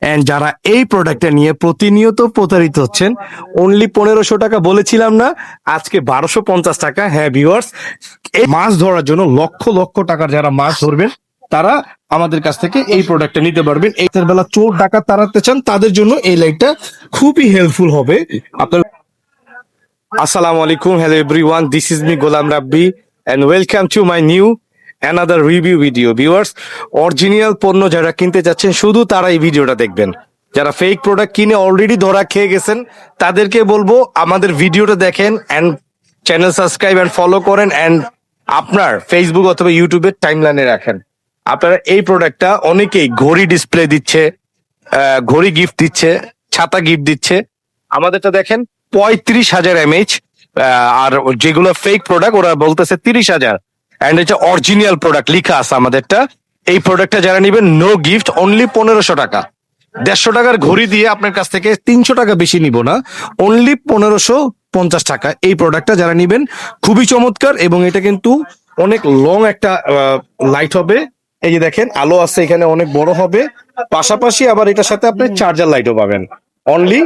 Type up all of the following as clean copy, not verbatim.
And যারা এই প্রোডাক্টটা নিয়ে প্রতিনিয়ত প্রতারিত হচ্ছেন, অনলি 1500 টাকা বলেছিলাম না, আজকে 1250 টাকা। হ্যাঁ ভিউয়ার্স, এই মাছ ধরার জন্য লক্ষ লক্ষ টাকার যারা মাছ ধরবেন তারা আমাদের কাছ থেকে এই প্রোডাক্টটা নিতে পারবেন। এই বেলা চোর ডাকাত তাড়াতে চান তাদের জন্য এই লাইটটা খুবই হেল্পফুল হবে আপনার। আসসালামু আলাইকুম, hello everyone, this is me Golam Rabbi and welcome to my new another review video. Viewers, original পণ্য যারা কিনতে যাচ্ছেন শুধু তারা এই ভিডিওটা দেখবেন। যারা ফেক প্রোডাক্ট কিনে অলরেডি ধরা খেয়ে গেছেন তাদেরকে বলবো আমাদের ভিডিওটা দেখেন and channel subscribe and follow করেন এন্ড আপনার ফেসবুক অথবা ইউটিউবের টাইমলাইনে রাখেন। আপনারা এই প্রোডাক্টটা অনেকেই ঘড়ি ডিসপ্লে দিচ্ছে, ঘড়ি গিফট দিচ্ছে, ছাতা গিফট দিচ্ছে। আমাদেরটা দেখেন 35,000 mAh, আর যেগুলো ফেক প্রোডাক্ট ওরা বলতেছে 30,000। এন্ড এটা অরিজিনাল প্রোডাক্ট লেখা আছে আমাদেরটা। এই প্রোডাক্টটা যারা নিবেন নো গিফট, অনলি 1500 টাকা। 150 টাকার ঘড়ি দিয়ে আপনার কাছ থেকে 300 টাকা বেশি নিব না, অনলি 1550 টাকা। এই প্রোডাক্টটা যারা নিবেন খুবই চমৎকার এবং এটা কিন্তু অনেক লং একটা লাইট হবে। এই যে দেখেন আলো আছে এখানে, অনেক বড় হবে। পাশাপাশি আবার এটার সাথে আপনি চার্জার লাইটও পাবেন। অনলি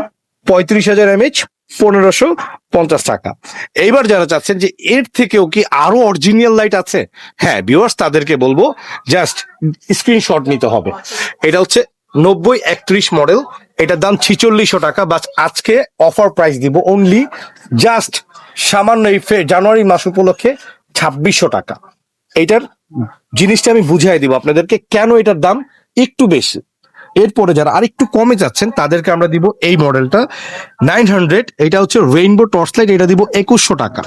35,000 mAh, 1550 টাকা। এইবার যারা চাচ্ছেন যে এর থেকেও কি আরো অরিজিনাল লাইট আছে, হ্যাঁ ভিউয়ার্স তাদেরকে বলবো জাস্ট স্ক্রিনশট নিতে হবে। এটা হচ্ছে 9031 মডেল, এটার দাম 4600 টাকা। বাস আজকে অফার প্রাইস দিব অনলি জাস্ট সামান্য এই জানুয়ারি মাস উপলক্ষে 2600 টাকা। এইটার জিনিসটা আমি বুঝাই দিব আপনাদেরকে কেন এটার দাম একটু বেশি। এরপরে যারা আরেকটু কমে যাচ্ছেন তাদেরকে আমরা দিব এই মডেলটা 900, এটা হচ্ছে রেইনবো টর্চ লাইট, এটা দিব 2100 টাকা।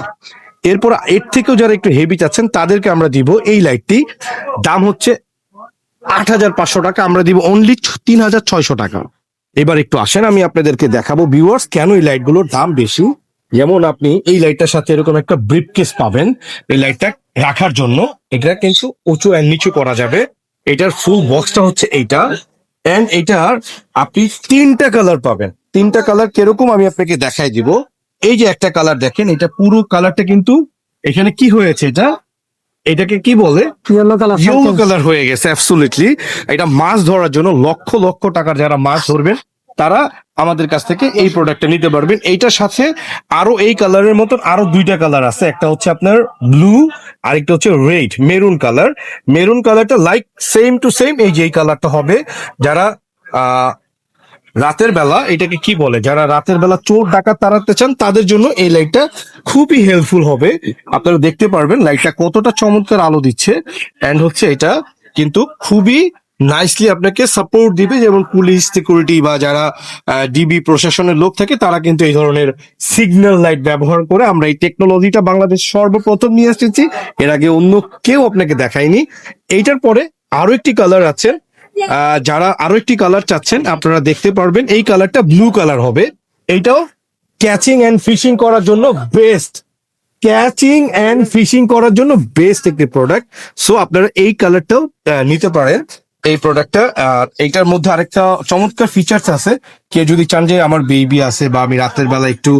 এরপর এর থেকেও যারা একটু হেভি চাচ্ছেন তাদেরকে আমরা দিব এই লাইটটি, দাম হচ্ছে 8500 টাকা, আমরা দিব অনলি 3600 টাকা। এবার একটু আসেন আমি আপনাদেরকে দেখাবো ভিউয়ার্স কেন এই লাইটগুলোর দাম বেশি। যেমন আপনি এই লাইটটার সাথে এরকম একটা ব্রিফকেস পাবেন এই লাইটটা রাখার জন্য। এটা কিন্তু উঁচু আর নিচু করা যাবে। এটার ফুল বক্সটা হচ্ছে এইটা। এন্ড এটার আপনি 3টা কালার পাবেন। 3টা কালার কিরকম আমি আপনাকে দেখাই দিব। এই যে একটা কালার দেখেন, এটা পুরো কালারটা কিন্তু এখানে কি হয়েছে, এটাকে কি বলে, ইয়েলো কালার হয়ে গেছে অ্যাবসলিউটলি। এটা মাছ ধরার জন্য লক্ষ লক্ষ টাকার যারা মাছ ধরবেন তারা আমাদের কাছ থেকে এই প্রোডাক্টটা নিতে পারবেন। এইটার সাথে আরো এই কালারের মতন আরো 2টা কালার আছে, একটা হচ্ছে আপনার ব্লু, আরেকটা হচ্ছে রেড, মেরুন কালার। মেরুন কালারটা লাইক সেম টু সেম এই যে এই কালারটা হবে। যারা আহ রাতের বেলা, এটাকে কি বলে, যারা রাতের বেলা চোর ডাকাত তাড়াতে চান তাদের জন্য এই লাইটটা খুবই হেল্পফুল হবে। আপনারা দেখতে পারবেন লাইটটা কতটা চমৎকার আলো দিচ্ছে। এন্ড হচ্ছে এটা কিন্তু খুবই নাইসলি আপনাকে সাপোর্ট দিবে, যেমন পুলিশ, সিকিউরিটি বা যারা ডিবি প্রশাসনের লোক থাকে তারা কিন্তু এই ধরনের সিগন্যাল লাইট ব্যবহার করে। আমরা এই টেকনোলজিটা বাংলাদেশ সর্বপ্রথম নিয়ে এসেছি, এর আগে অন্য কেউ আপনাকে দেখায়নি। এইটার পরে আরো একটি কালার আছে, যারা আরো একটি কালার চাচ্ছেন আপনারা দেখতে পারবেন, এই কালারটা ব্লু কালার হবে। এইটাও ক্যাচিং এন্ড ফিশিং করার জন্য বেস্ট, ক্যাচিং এন্ড ফিশিং করার জন্য বেস্ট একটি প্রোডাক্ট। সো আপনারা এই কালারটাও নিতে পারেন এই প্রোডাক্টটা। এইটার মধ্যে আরেকটা চমৎকার ফিচার্স আছে, কেউ যদি চান যে আমার বেবি আছে বা আমি রাতের বেলা একটু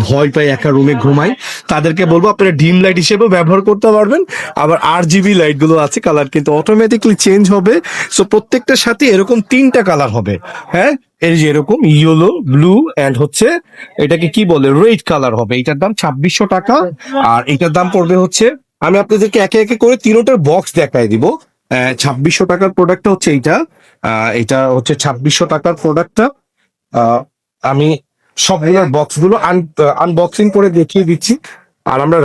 ভয় পাই একা রুমে ঘুমাই, তাদেরকে বলবো আপনারা ডিম লাইট হিসেবেও ব্যবহার করতে পারবেন। আবার RGB লাইট গুলো আছে, কালার কিন্তু অটোমেটিকলি চেঞ্জ হবে। সো প্রত্যেকটার সাথে এরকম 3টা কালার হবে। হ্যাঁ, এই যে এরকম ইয়েলো, ব্লু এন্ড হচ্ছে এটাকে কি বলে রেড কালার হবে। এটার দাম 2600 টাকা। আর এটার দাম পড়বে হচ্ছে, আমি আপনাদেরকে একে একে করে তিনটার বক্স দেখাই দিব। 2600 টাকার প্রোডাক্টটা হচ্ছে এইটা। এটা হচ্ছে 2600 টাকার প্রোডাক্টটা। আমি সবগুলোর বক্স গুলো আনবক্সিং করে দেখিয়ে দিচ্ছি। আর আমরা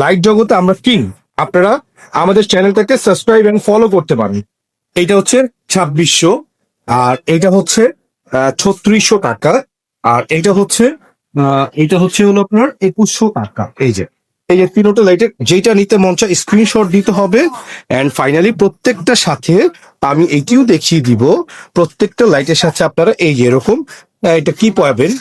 লাইট জগতে আমরা কিং, আপনারা আমাদের চ্যানেলটাকে সাবস্ক্রাইব এন্ড ফলো করতে পারেন। এইটা হচ্ছে 2600, আর এটা হচ্ছে 3600 টাকা, আর এটা হচ্ছে হলো আপনার 2100 টাকা। এই যে তিনটা লাইটের যেটা নিতে মন চায় স্ক্রিনশট দিতে হবে। এন্ড ফাইনালি প্রত্যেকটার সাথে আমি এটিও দেখিয়ে দিব, প্রত্যেকটা লাইটের সাথে আপনারা এই যে এরকম এটা কি পাবেন,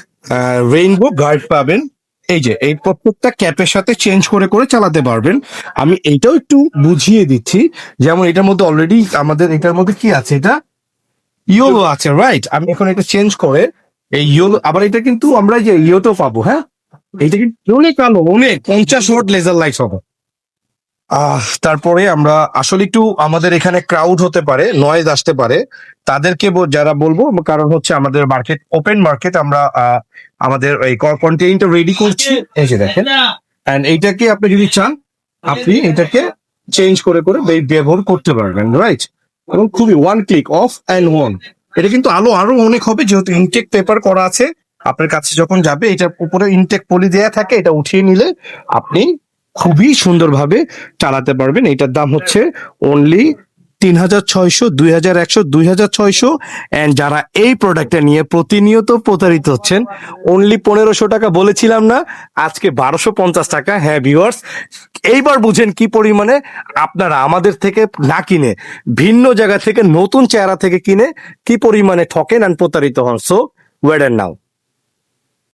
রেইনবো গার্ড পাবেন। এই যে এই প্রত্যেকটা ক্যাপের সাথে চেঞ্জ করে করে চালাতে পারবেন। আমি এইটাও একটু বুঝিয়ে দিচ্ছি। যেমন এটার মধ্যে অলরেডি আমাদের এটার মধ্যে কি আছে, এটা ইয়েলো আছে, রাইট। আমি এখন এটা চেঞ্জ করে এই ইয়েলো, আবার এটা কিন্তু আমরা যে ইয়েলো পাবো। হ্যাঁ, এইটা কিন্তু অনেক আলো, অনেক 50 ওয়াট লেজার লাইট হবে। তারপরে আমরা আসলে একটু আমাদের এখানে ক্রাউড হতে পারে, নয়েজ আসতে পারে, তাদেরকে যারা বলবো, কারণ হচ্ছে আমাদের মার্কেট ওপেন মার্কেট, আমরা আমাদের এই কন্টেইনটা রেডি করছি, এই যে দেখেন। এন্ড এইটাকে আপনি যদি চান, আপনি এটাকে চেঞ্জ করে করে ব্যবহার করতে পারবেন, রাইট? এবং খুবই one click of and on. এটা কিন্তু আলো আরো অনেক হবে, যেহেতু ইনটেক পেপার করা আছে। আপনার কাছে যখন যাবে, এটার উপরে ইনটেক পলি দেয়া থাকে, এটা উঠিয়ে নিলে আপনি খুবই সুন্দরভাবে চালাতে পারবেন। এটার দাম হচ্ছে অনলি 3600, 2100, 2600। এন্ড যারা এই প্রোডাক্টটা নিয়ে প্রতিনিয়ত প্রতারিত হচ্ছেন, অনলি 1500 টাকা বলেছিলাম না, আজকে 1250 টাকা। হ্যাঁ ভিউয়ার্স, এইবার বুঝেন কি পরিমাণে আপনারা আমাদের থেকে না কিনে ভিন্ন জায়গা থেকে নতুন চেহারা থেকে কিনে কি পরিমাণে ঠকেন আর প্রতারিত হন। So wait and now.